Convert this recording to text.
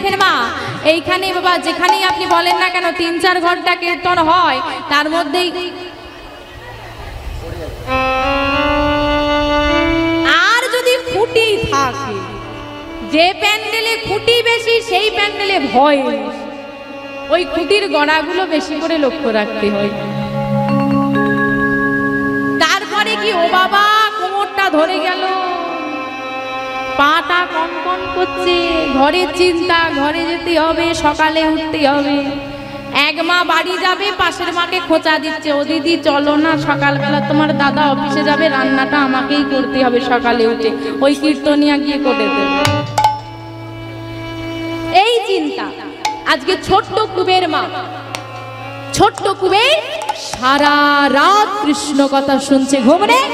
দেখেন মা, এইখানে বাবা যেখানেই আপনি বলেন না কেন 3-4 ঘন্টা কীর্তন হয়, তার মধ্যেই আর যদি খুঁটি থাকে, যে প্যান্ডেলে খুঁটি বেশি সেই প্যান্ডেলে ভয়, ওই খুঁটির গড়াগুলো বেশি করে লক্ষ্য রাখতে হয়। তারপরে কি ও বাবা কোমরটা ধরে গেল, পাটা কনকন করছে, ঘরের চিন্তা, ঘরে যেতে হবে, সকালে উঠতে হবে। এক মা বাড়ি যাবে, পাশের মাকে খোঁচা দিচ্ছে, ও দিদি চলো না, সকালবেলা তোমার দাদা অফিসে যাবে, রান্নাটা আমাকেই করতে হবে সকালে উঠে, ওই কীর্তনিয়া গিয়ে করে দেবে। এই চিন্তা। আজকে ছোট্ট কুবের মা, ছোট্ট কুবের সারা রাত কৃষ্ণ কথা শুনছে, ঘুম নেই।